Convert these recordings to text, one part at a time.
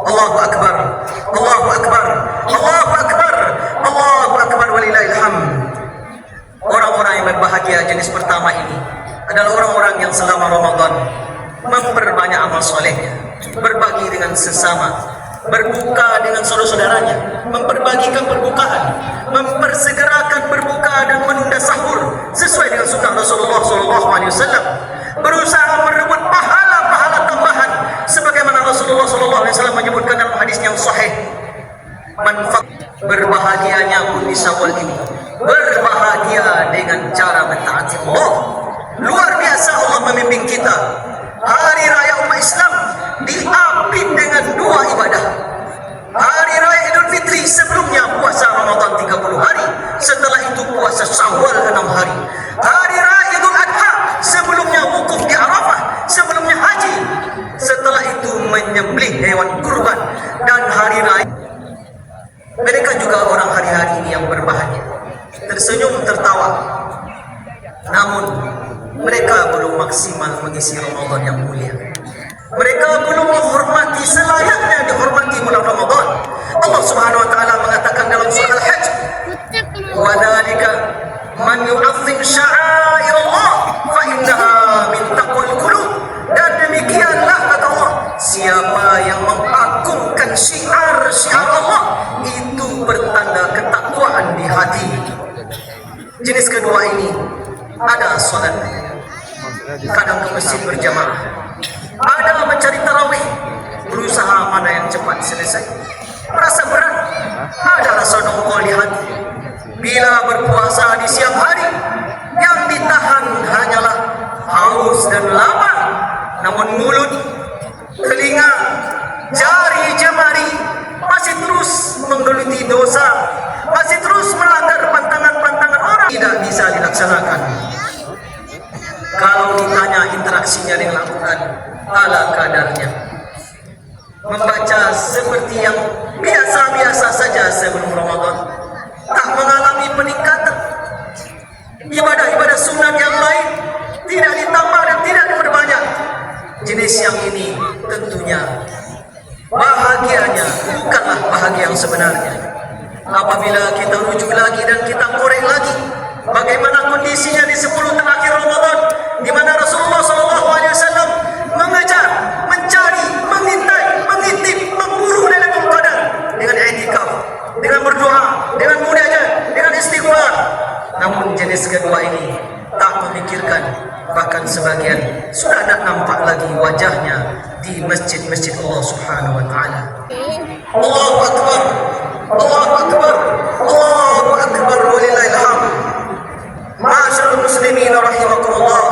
Allahu Akbar, Allahu Akbar, Allahu Akbar, Allahu Akbar walillahil hamd. Orang-orang yang berbahagia jenis pertama ini adalah orang-orang yang selama Ramadan memperbanyak amal solehnya, berbagi dengan sesama, berbuka dengan saudara-saudaranya, memperbagikan perbukaan, mempersegerakan berbuka dan menunda sahur sesuai dengan sunnah Rasulullah SAW, berusaha merebut pahala-pahala tambahan sebagaimana Rasulullah SAW menyebutkan dalam hadis yang sahih. Manfaat berbahagianya pun di Syawal ini, berbahagia dengan cara mentaati Allah. Luar biasa Allah memimpin kita. Hari raya umat Islam diapit dengan dua ibadah. Hari raya Idul Fitri sebelumnya puasa Ramadan 30 hari, setelah itu puasa Syawal 6 hari. Hari raya Idul Adha sebelumnya wukuf di Arafah, sebelumnya haji, setelah itu menyembelih hewan kurban. Dan hari raya mereka juga orang hari-hari ini yang berbahagia, tersenyum, tertawa. Namun mereka belum maksimal mengisi Ramadan yang mulia. Mereka belum menghormati selayaknya dihormati bulan Ramadan. Allah Subhanahu wa taala mengatakan dalam surah Al-Hajj, "Wa dzalika man yu'azzim sya'airallah fa innaha min taqwal qulub." Dan demikianlah kata Allah, siapa yang mengagungkan syiar-syiar Allah itu bertanda ketakwaan di hati. Jenis kedua ini ada salat, kadang ke masjid berjamaah, ada mencari tarawih, berusaha mana yang cepat selesai. Rasa berat, ada rasa dongkol di hati. Bila berpuasa di siang hari, yang ditahan hanyalah haus dan lapar, namun mulut, telinga, jari jemari masih terus menggeluti dosa, masih terus melanggar pantangan-pantangan orang, tidak bisa dilaksanakan. Kalau ditanya interaksinya dengan Al-Quran, ala kadarnya. Membaca seperti yang biasa-biasa saja sebelum Ramadan, tak mengalami peningkatan. Ibadah-ibadah sunat yang lain tidak ditambah dan tidak diperbanyak. Jenis yang ini tentunya bahagianya bukanlah bahagia yang sebenarnya. Apabila kita rujuk lagi dan kita korek lagi bagaimana kondisinya di 10 terakhir Ramadan, di mana Rasulullah SAW mengejar, mencari, mengintai, mengintip, memburu Lailatul Qadar dengan i'tikaf, dengan berdoa, dengan munajat, dengan istighfar. Namun jenis kedua ini tak memikirkan, bahkan sebagian sudah tak nampak lagi wajahnya di masjid-masjid Allah Subhanahu wa taala. Allahu Akbar, Allahu Akbar, Allahu Akbar walillahil hamd. Ma'asyiral muslimin rahimakumullah.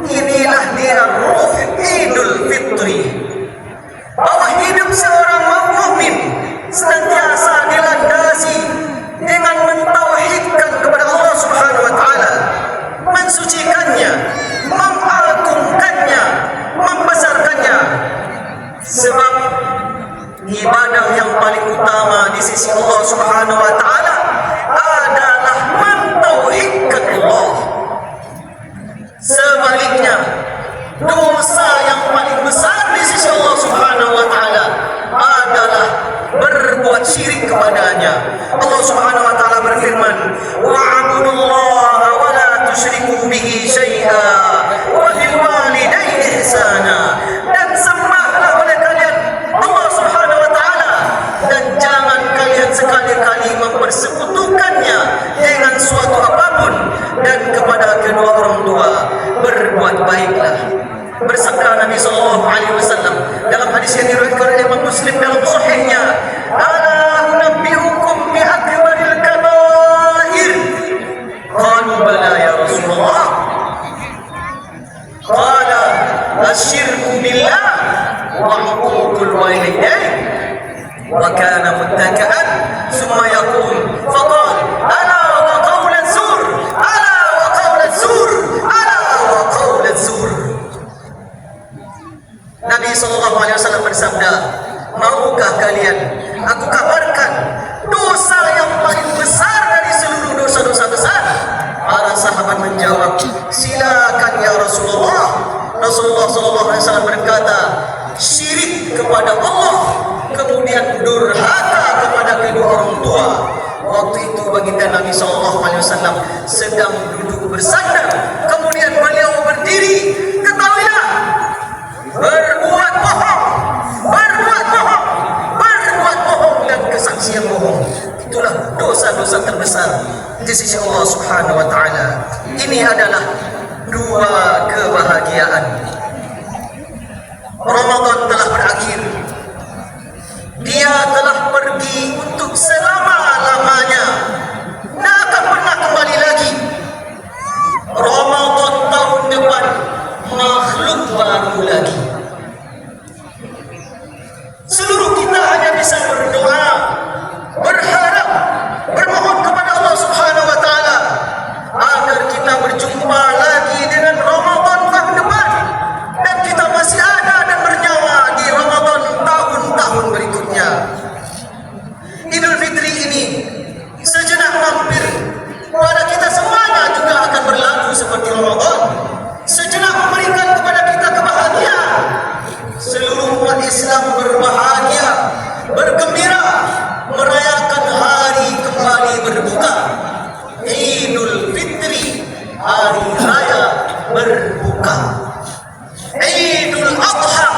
Inilah dia ruh Idul Fitri. Bahwa hidup seorang mukmin senantiasa dilandasi dengan mentauhidkan kepada Allah Subhanahu wa taala, mensucikannya, mengagungkannya, membesarkannya. Sebab ibadah yang paling utama di sisi Allah Subhanahu wa taala adalah mentauhidkan Allah. Sebaliknya, dosa yang paling besar di sisi Allah Subhanahu wa taala adalah berbuat syirik kepadanya. Allah Subhanahu wa taala berfirman, "Wa'budullaha wa la tusyriku bihi syai'a wa bil walidayni ihsana." Dan sembahlah oleh kalian Allah Subhanahu wa taala dan jangan kalian sekali-kali mempersekutukannya dengan suatu apapun, dan kepada kedua orang tua berbuat baiklah. Bersabda Nabi sallallahu alaihi wasallam dalam hadis yang diriwayatkan oleh Imam Muslim dalam sahihnya, "Ala unabbiukum bi akbaril kabair?" Qalu bala ya Rasulullah. Qala asyirku billah wa uququl walidain. Wa kana muttaka'an thumma yaqul faqala ala wa qawl az-zur, ala wa qawl az-zur, ala wa qawl az-zur. Nabi SAW bersabda, maukah kalian aku kabarkan dosa yang paling besar dari seluruh dosa-dosa besar? Para sahabat menjawab, silakan ya Rasulullah. Rasulullah SAW berkata, syirik kepada Allah durhaka kepada kedua orang tua. Waktu itu baginda Nabi SAW sedang duduk bersandar, kemudian beliau berdiri. Ketahuilah, berbuat bohong, berbuat bohong dan kesaksian bohong, itulah dosa-dosa terbesar di sisi Allah Subhanahu wa taala. Ini adalah dua kebahagiaan. Ramadan telah berakhir. Dia telah pergi untuk selama-lamanya. Tak akan pernah kembali lagi. Ramadan tahun depan makhluk baru lagi. Seluruh kita hanya bisa berdoa, berharap, bermohon kepada Allah Subhanahu wa taala agar kita berjumpa lagi dengan Ramadan tahun depan, dan kita masih ada dan bernyawa di Ramadan tahun-tahun berikutnya. Idul Fitri ini sejenak mampir pada kita semuanya juga akan berlalu seperti Ramadan. Sejenak memberikan kepada kita kebahagiaan. Seluruh umat Islam berbahagia, bergembira, merayakan hari kembali berbuka. Idul Fitri, hari raya berbuka. Idul Adha,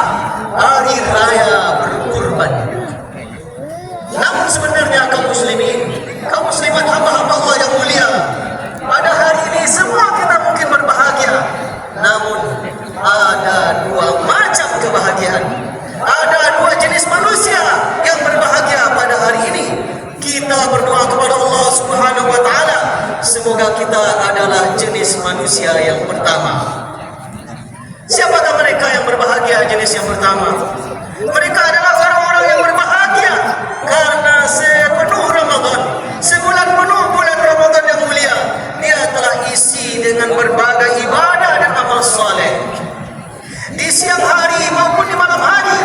hari raya berkurban. Namun sebenarnya kaum muslimin, kaum muslimat, hamba-hamba Allah yang mulia, pada hari ini semua kita mungkin berbahagia. Namun ada dua macam kebahagiaan. Ada dua jenis manusia yang berbahagia pada hari ini. Kita berdoa kepada Allah Subhanahu wa taala, semoga kita adalah jenis manusia yang pertama. Siapakah mereka yang berbahagia jenis yang pertama? Mereka adalah orang-orang yang berbahagia karena sepenuh Ramadan, sebulan penuh bulan Ramadan yang mulia, dia telah isi dengan berbagai ibadah dan amal saleh. Di siang hari maupun di malam hari.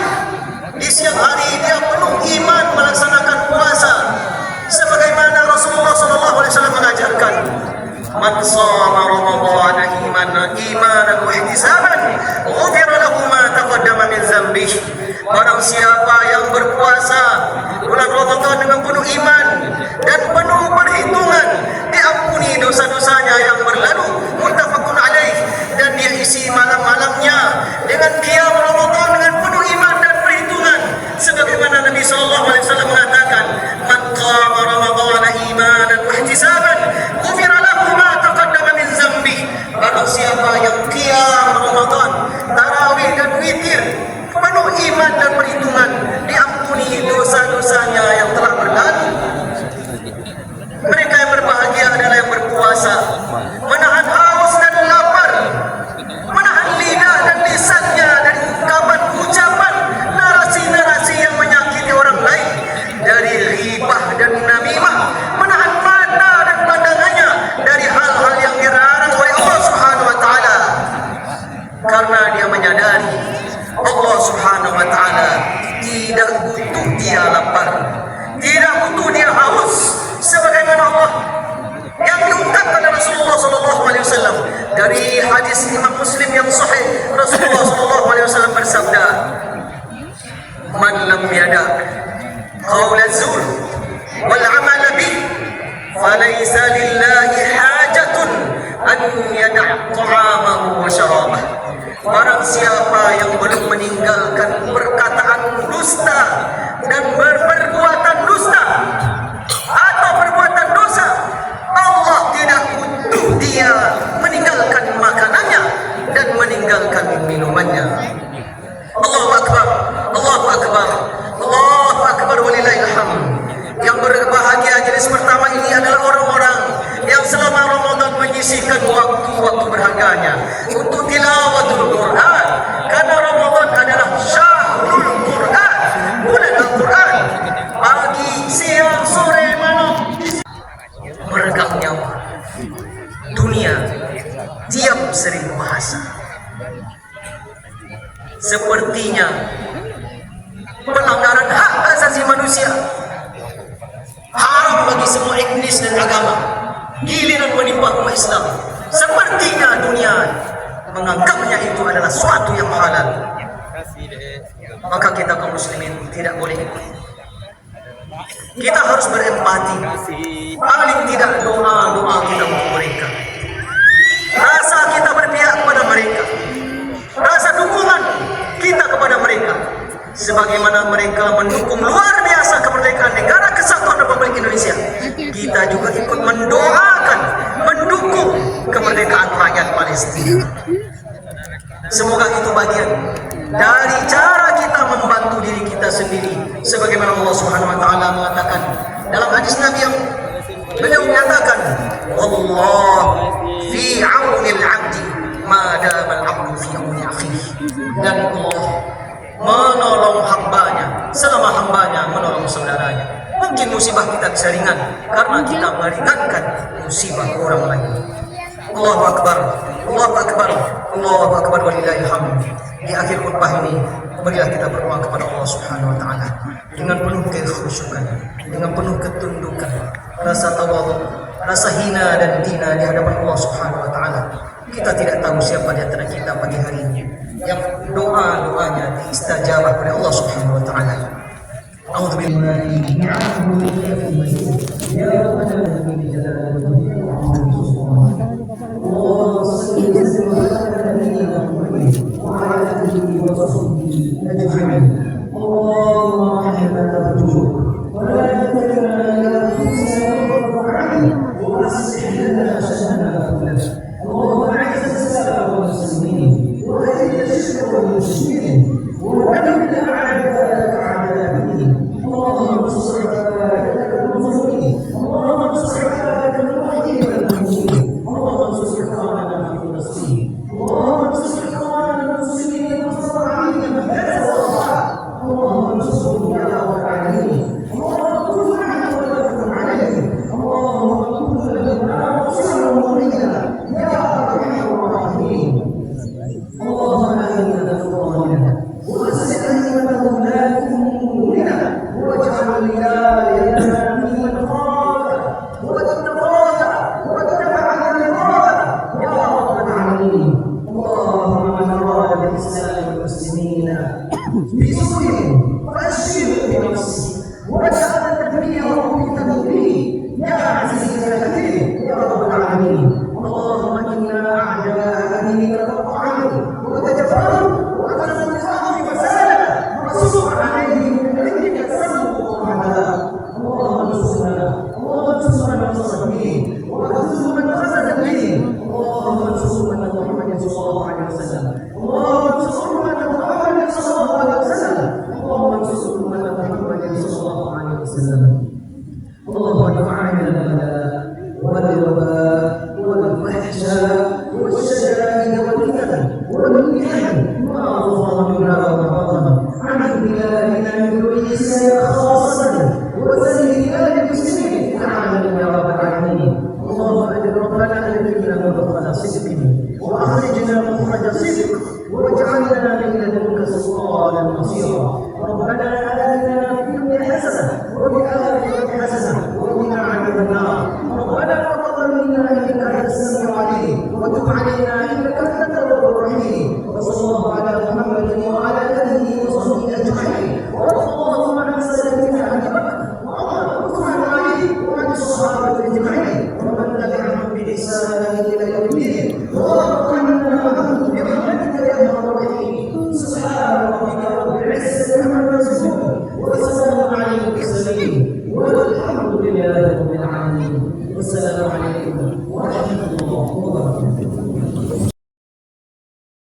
Di siang hari dia penuh iman melaksanakan puasa, sebagaimana Rasulullah SAW mengajarkan, man shama ramadhana imanan wa ihtisaban ghufira lahu ma taqaddama min dzambihi. Barang siapa yang berpuasa bulan Ramadan dengan penuh iman dan penuh perhitungan, diampuni dosa-dosanya yang berlalu. Muttafaqun alaih. Dan dia isi malam-malamnya dengan qiyam Ramadan dengan penuh iman dan perhitungan, sebagaimana Nabi SAW mengatakan, man qama ramadhana imanan wa ihtisaban ghufira lahu ma taqaddama min dzambihi. Barang siapa yang qiyam Ramadan, tarawih dan witir penuh iman dan perhitungan, diampuni dosa-dosanya yang telah berlalu. Mereka yang berbahagia adalah yang berpuasa, menahan haus dan lapar, menahan lidah dan lisannya dari ucapan narasi-narasi yang menyakiti orang lain, dari ghibah dan namimah, menahan mata dan pandangannya dari hal-hal yang dilarang oleh Allah Subhanahu wa taala, karena dia menyadari Allah Subhanahu wa taala tidak butuh dia lapar, tidak butuh dia haus, sebagaimana Allah yang diungkapkan oleh Rasulullah SAW dari hadis Imam Muslim yang sahih. Rasulullah SAW bersabda, man lam yada qaul az-zur wal amal bih falaysa lillahi hajatun an yada' ta'amahu wa syarabah. Barang siapa yang belum meninggalkan perkataan dusta dan perbuatan dusta atau perbuatan dosa, Allah tidak butuh dia meninggalkan makanannya dan meninggalkan minumannya. Allahu Akbar, Allahu Akbar, Allahu Akbar walillahil hamd. Yang berbahagia jenis pertama ini adalah orang-orang yang selama Ramadan menyisihkan waktu-waktu berharganya untuk tilawatul Quran, karena Ramadan adalah syahrul Quran, bulan Al-Quran. Pagi, siang, sore, malam meregang nyawa. Dunia diam sering bahasa. Sepertinya pelanggaran hak asasi manusia haram bagi semua etnis dan agama. Giliran menimpa umat Islam, sepertinya dunia menganggapnya itu adalah suatu yang halal. Maka kita kaum muslimin tidak boleh ikut. Kita harus berempati. Paling tidak doa-doa kita untuk mereka. Rasa kita berpihak kepada mereka. Rasa dukungan kita kepada mereka. Sebagaimana mereka mendukung luar biasa kemerdekaan Negara Kesatuan Republik Indonesia, kita juga ikut mendoakan, mendukung kemerdekaan rakyat Palestina. Semoga itu bagian dari cara kita membantu diri kita sendiri. Sebagaimana Allah Subhanahu wa taala mengatakan dalam hadis Nabi yang beliau menyatakan, "Allah fi 'aunil 'abdi ma dama al-'abdu fi 'auni akhihi." Dan Allah menolong hambanya selama hambanya menolong saudaranya. Mungkin musibah kita bisa ringan karena kita meringankan musibah orang lain. Allahu Akbar, Allahu Akbar, Allahu Akbar walillahil hamd. Di akhir khutbah ini, marilah kita berdoa kepada Allah Subhanahu wa taala dengan penuh kekhusyukan, dengan penuh ketundukan, rasa tawadhu, rasa hina dan dina di hadapan Allah Subhanahu wa taala. Kita tidak tahu siapa di antara kita pagi hari ini yang doa-doanya diistajabah oleh Allah Subhanahu wa taala. A'udzu billahi والحمد لله رب العالمين. والسلام عليكم